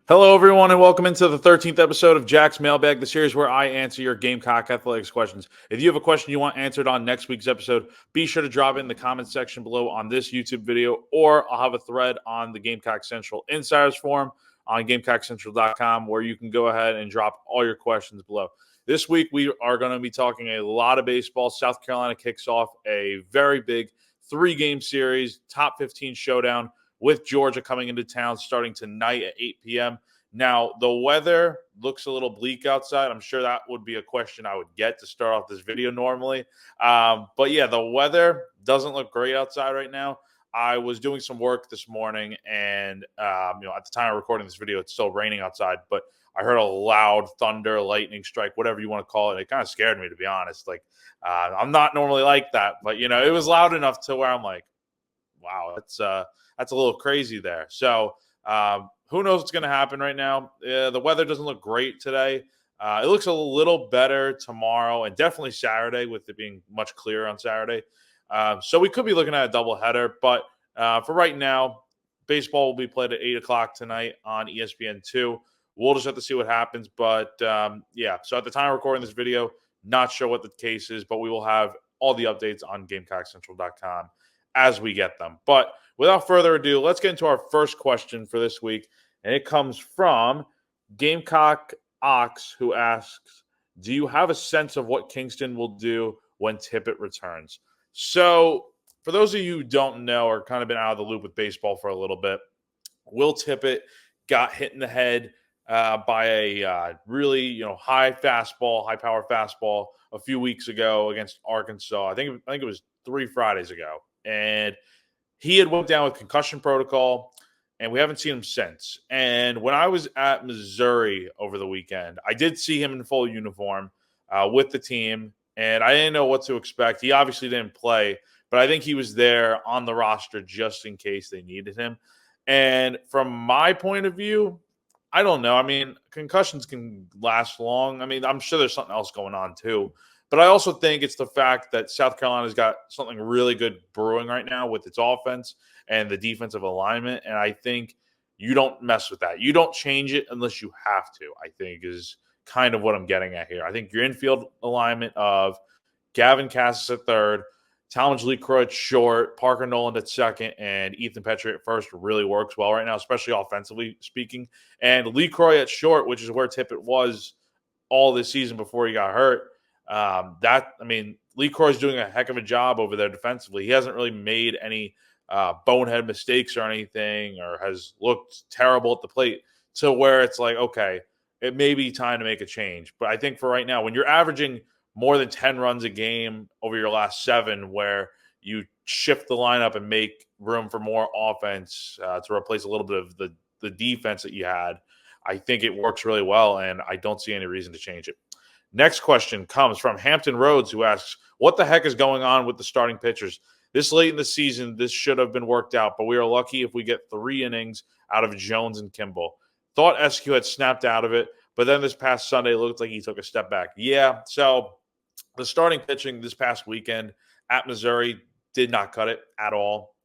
Hello, everyone, and welcome into the 13th episode of Jack's Mailbag, the series where I answer your Gamecock athletics questions. If you have a question you want answered on next week's episode, be sure to drop it in the comments section below on this YouTube video, or I'll have a thread on the Gamecock Central Insiders Forum on GamecockCentral.com where you can go ahead and drop all your questions below. This week, we are going to be talking a lot of baseball. South Carolina kicks off a very big three-game series, top 15 showdown, with Georgia coming into town starting tonight at 8 p.m. Now, the weather looks a little bleak outside. I'm sure that would be a question I would get to start off this video normally. But yeah, the weather doesn't look great outside right now. I was doing some work this morning, and at the time of recording this video, it's still raining outside, but I heard a loud thunder, lightning strike, whatever you want to call it. It kind of scared me, to be honest. I'm not normally like that, but it was loud enough to where I'm like, wow, that's a little crazy there. So who knows what's going to happen right now? The weather doesn't look great today. It looks a little better tomorrow and definitely Saturday, with it being much clearer on Saturday. So we could be looking at a doubleheader. But for right now, baseball will be played at 8 o'clock tonight on ESPN2. We'll just have to see what happens. But so at the time of recording this video, not sure what the case is, but we will have all the updates on GamecockCentral.com as we get them. But without further ado, let's get into our first question for this week. And it comes from GamecockCocks, who asks, do you have a sense of what Kingston will do when Tippet returns? So for those of you who don't know or kind of been out of the loop with baseball for a little bit, Will Tippet got hit in the head by a really high power fastball a few weeks ago against Arkansas. I think it was 3 Fridays ago. And he had went down with concussion protocol, and we haven't seen him since. And when I was at Missouri over the weekend, I did see him in full uniform with the team, and I didn't know what to expect. He obviously didn't play, but I think he was there on the roster just in case they needed him. And from my point of view, I don't know. I mean, concussions can last long. I mean, I'm sure there's something else going on too. But I also think it's the fact that South Carolina's got something really good brewing right now with its offense and the defensive alignment. And I think you don't mess with that. You don't change it unless you have to, I think, is kind of what I'm getting at here. I think your infield alignment of Gavin Cassis at third, Talmadge LeCroy at short, Parker Noland at second, and Ethan Petrie at first really works well right now, especially offensively speaking. And LeCroy at short, which is where Tippett was all this season before he got hurt. LeCroy's doing a heck of a job over there defensively. He hasn't really made any bonehead mistakes or anything, or has looked terrible at the plate to where it's like, okay, it may be time to make a change. But I think for right now, when you're averaging more than 10 runs a game over your last 7, where you shift the lineup and make room for more offense to replace a little bit of the defense that you had, I think it works really well, and I don't see any reason to change it. Next question comes from Hampton Rhodes, who asks, what the heck is going on with the starting pitchers? This late in the season, this should have been worked out, but we are lucky if we get 3 innings out of Jones and Kimball. Thought SQ had snapped out of it, but then this past Sunday looked like he took a step back. Yeah, so the starting pitching this past weekend at Missouri did not cut it at all.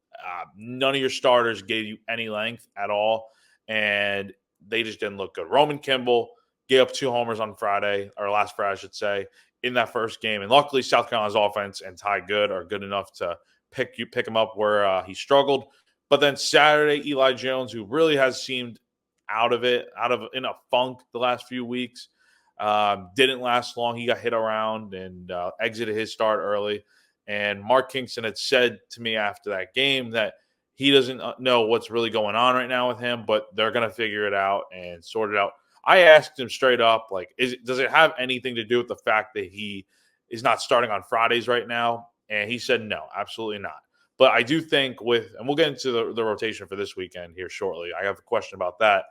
None of your starters gave you any length at all, and they just didn't look good. Roman Kimball gave up 2 homers on Friday, or last Friday, I should say, in that first game. And luckily, South Carolina's offense and Ty Good are good enough to pick him up where he struggled. But then Saturday, Eli Jones, who really has seemed in a funk the last few weeks, didn't last long. He got hit around and exited his start early. And Mark Kingston had said to me after that game that he doesn't know what's really going on right now with him, but they're going to figure it out and sort it out. I asked him straight up, does it have anything to do with the fact that he is not starting on Fridays right now? And he said, no, absolutely not. But I do think and we'll get into the rotation for this weekend here shortly. I have a question about that.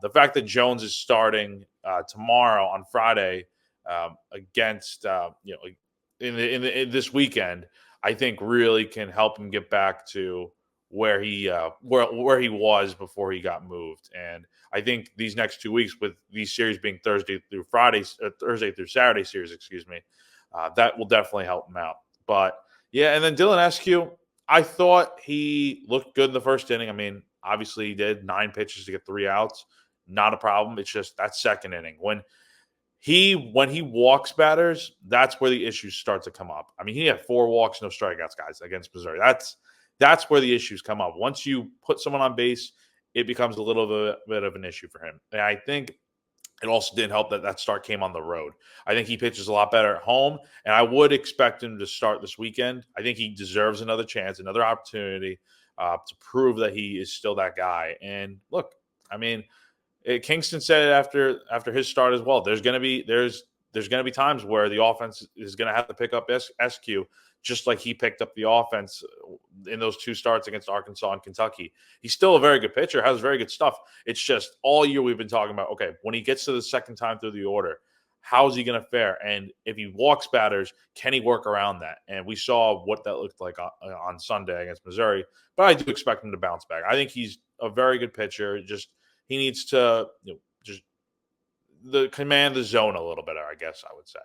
The fact that Jones is starting tomorrow on Friday against, in this weekend, I think really can help him get back to where he was before he got moved. And I think these next 2 weeks, with these series being Thursday through Saturday series, that will definitely help him out. But yeah, and then Dylan SQ, I thought he looked good in the first inning. I mean, obviously he did 9 pitches to get 3 outs. not a problem. It's just that second inning when he walks batters, that's where the issues start to come up. I mean, he had 4 walks, no strikeouts, guys, against Missouri. That's where the issues come up. Once you put someone on base, it becomes a little bit of an issue for him. And I think it also didn't help that start came on the road. I think he pitches a lot better at home, and I would expect him to start this weekend. I think he deserves another chance, another opportunity to prove that he is still that guy. And look, I mean, Kingston said it after his start as well. There's gonna be times where the offense is gonna have to pick up SQ, just like he picked up the offense in those 2 starts against Arkansas and Kentucky. He's still a very good pitcher, has very good stuff. It's just all year we've been talking about, okay, when he gets to the second time through the order, how's he going to fare? And if he walks batters, can he work around that? And we saw what that looked like on Sunday against Missouri. But I do expect him to bounce back. I think he's a very good pitcher. Just he needs to just command the zone a little better, I guess I would say.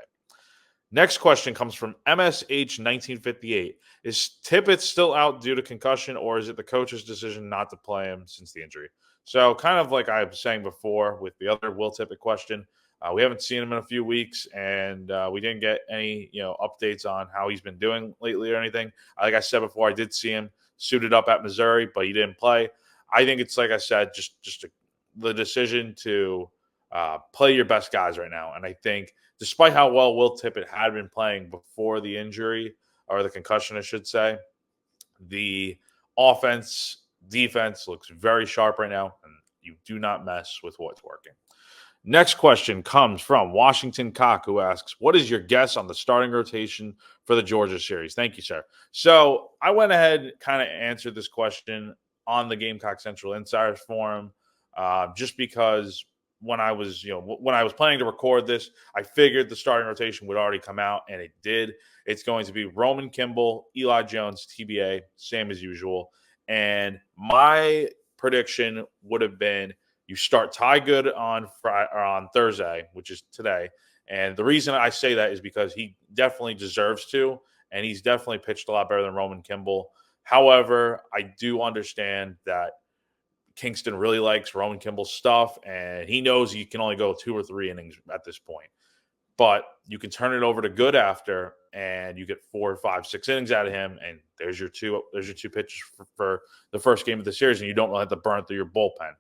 Next question comes from MSH1958. Is Tippett still out due to concussion, or is it the coach's decision not to play him since the injury? So kind of like I was saying before with the other Will Tippett question, we haven't seen him in a few weeks, and we didn't get any updates on how he's been doing lately or anything. Like I said before, I did see him suited up at Missouri, but he didn't play. I think it's, like I said, just the decision to play your best guys right now. And I think despite how well Will Tippett had been playing before the injury, or the concussion, I should say, the defense looks very sharp right now, and you do not mess with what's working. Next question comes from Washington Cock, who asks, what is your guess on the starting rotation for the Georgia series? Thank you, sir. So I went ahead and kind of answered this question on the Gamecock Central Insiders Forum, just because when I was planning to record this, I figured the starting rotation would already come out, and it did. It's going to be Roman Kimball, Eli Jones, TBA, same as usual. And my prediction would have been you start Ty Good on Thursday, which is today. And the reason I say that is because he definitely deserves to, and he's definitely pitched a lot better than Roman Kimball. However, I do understand that Kingston really likes Roman Kimball's stuff, and he knows he can only go 2 or 3 innings at this point. But you can turn it over to Good after, and you get 4, 5, 6 innings out of him, and there's your two pitches for the first game of the series, and you don't really have to burn through your bullpen.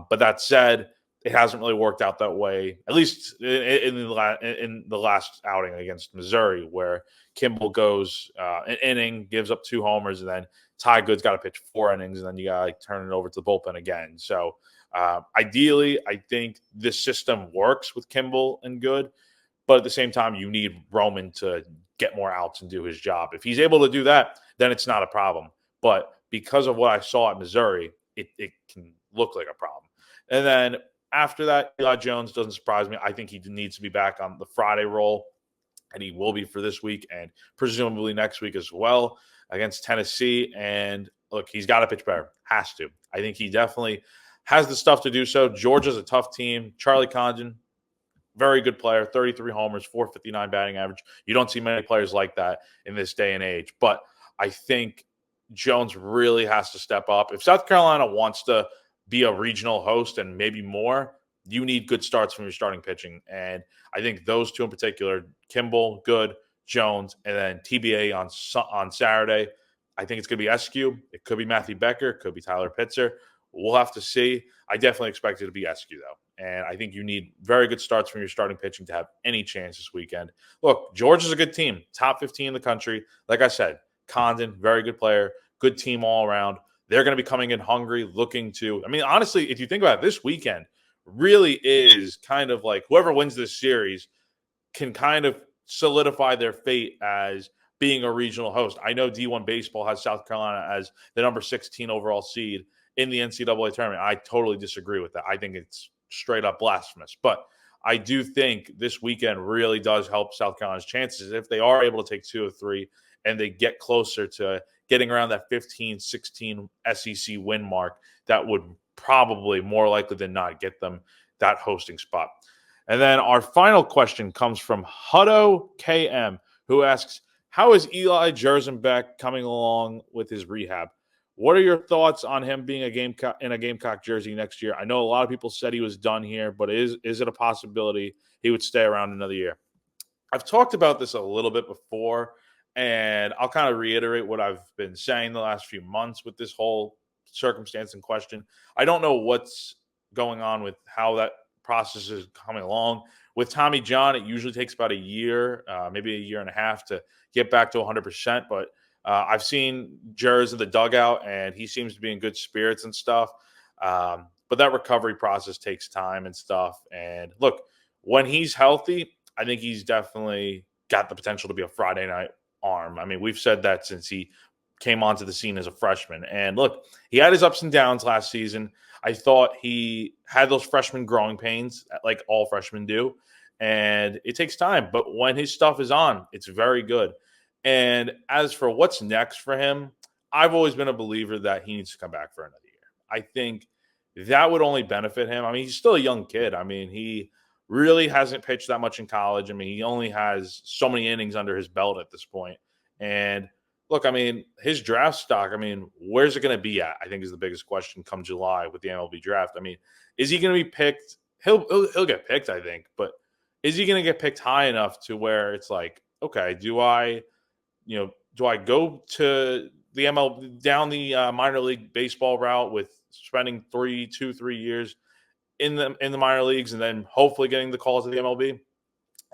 But that said, it hasn't really worked out that way, at least in the last outing against Missouri, where Kimball goes an inning, gives up 2 homers, and then Ty Good's got to pitch 4 innings, and then you got to turn it over to the bullpen again. So ideally, I think this system works with Kimball and Good, but at the same time, you need Roman to get more outs and do his job. If he's able to do that, then it's not a problem. But because of what I saw at Missouri, it can look like a problem. And then after that, Eli Jones doesn't surprise me. I think he needs to be back on the Friday roll, and he will be for this week and presumably next week as well against Tennessee. And look, he's got to pitch better. Has to. I think he definitely has the stuff to do so. Georgia's a tough team. Charlie Condon, very good player, 33 homers, 459 batting average. You don't see many players like that in this day and age. But I think Jones really has to step up. If South Carolina wants to be a regional host and maybe more, you need good starts from your starting pitching. And I think those 2 in particular, Kimball, Good, Jones, and then TBA on Saturday. I think it's going to be SQ. It could be Matthew Becker. It could be Tyler Pitzer. We'll have to see. I definitely expect it to be SQ, though. And I think you need very good starts from your starting pitching to have any chance this weekend. Look, Georgia's a good team. Top 15 in the country. Like I said, Condon, very good player. Good team all around. They're going to be coming in hungry, looking to – I mean, honestly, if you think about it, this weekend really is kind of like whoever wins this series can kind of solidify their fate as being a regional host. I know D1 Baseball has South Carolina as the number 16 overall seed in the NCAA tournament. I totally disagree with that. I think it's straight up blasphemous. But I do think this weekend really does help South Carolina's chances if they are able to take 2 or 3 and they get closer to getting around that 15, 16 SEC win mark. That would probably more likely than not get them that hosting spot. And then our final question comes from Hutto KM, who asks, how is Eli Jersonbeck coming along with his rehab? What are your thoughts on him being a Gamecock in a Gamecock jersey next year? I know a lot of people said he was done here, but is it a possibility he would stay around another year? I've talked about this a little bit before, and I'll kind of reiterate what I've been saying the last few months with this whole circumstance in question. I don't know what's going on with how that process is coming along. With Tommy John, it usually takes about a year, maybe a year and a half to get back to 100%. But I've seen Jers in the dugout, and he seems to be in good spirits and stuff. But that recovery process takes time and stuff. And look, when he's healthy, I think he's definitely got the potential to be a Friday night arm. I mean, we've said that since he came onto the scene as a freshman. And look, he had his ups and downs last season. I thought he had those freshman growing pains, like all freshmen do. And it takes time. But when his stuff is on, it's very good. And as for what's next for him, I've always been a believer that he needs to come back for another year. I think that would only benefit him. I mean, he's still a young kid. I mean, he really hasn't pitched that much in college. I mean, he only has so many innings under his belt at this point. And look, I mean, his draft stock, I mean, where's it going to be at? I think is the biggest question come July with the MLB draft. I mean, is he going to be picked? He'll get picked, I think, but is he going to get picked high enough to where it's like, okay, do I go to the MLB down the minor league baseball route with spending 3 years in the minor leagues and then hopefully getting the calls to the MLB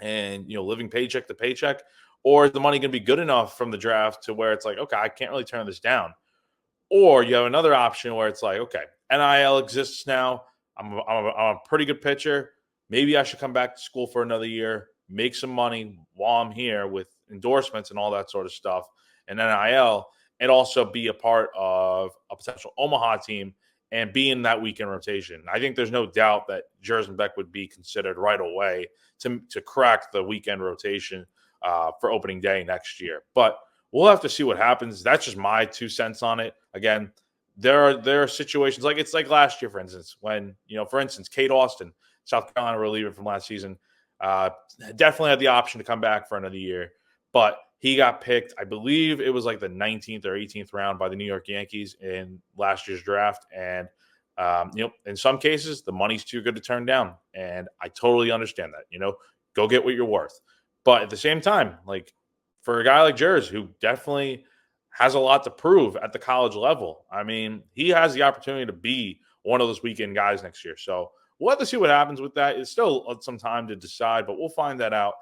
and living paycheck to paycheck, or is the money going to be good enough from the draft to where it's like, okay, I can't really turn this down? Or you have another option where it's like, okay, NIL exists now. I'm a pretty good pitcher. Maybe I should come back to school for another year, make some money while I'm here with endorsements and all that sort of stuff and NIL, and also be a part of a potential Omaha team and be in that weekend rotation. I think there's no doubt that Jersey would be considered right away to crack the weekend rotation for opening day next year. But we'll have to see what happens. That's just my 2 cents on it. Again, there are situations like it's like last year, for instance, when for instance, Kate Austin, South Carolina reliever from last season, definitely had the option to come back for another year, but he got picked, I believe it was like the 19th or 18th round by the New York Yankees in last year's draft. And, in some cases, the money's too good to turn down. And I totally understand that, go get what you're worth. But at the same time, like for a guy like Jers, who definitely has a lot to prove at the college level, I mean, he has the opportunity to be one of those weekend guys next year. So we'll have to see what happens with that. It's still some time to decide, but we'll find that out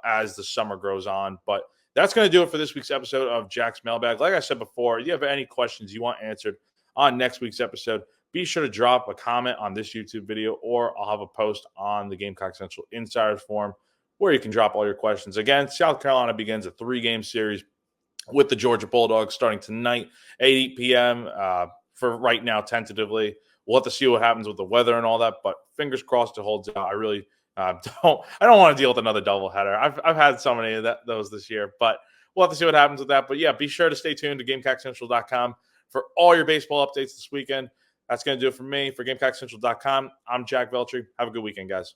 as the summer grows on. But that's going to do it for this week's episode of Jack's Mailbag. Like I said before, if you have any questions you want answered on next week's episode, be sure to drop a comment on this YouTube video, or I'll have a post on the Gamecock Central Insiders Forum where you can drop all your questions. Again, South Carolina begins a 3-game series with the Georgia Bulldogs starting tonight at 8 p.m. For right now, tentatively. We'll have to see what happens with the weather and all that, but fingers crossed it holds out. I really don't want to deal with another doubleheader. I've had so many of those this year, but we'll have to see what happens with that. But yeah, be sure to stay tuned to GamecockCentral.com for all your baseball updates this weekend. That's going to do it for me. For GamecockCentral.com, I'm Jack Veltri. Have a good weekend, guys.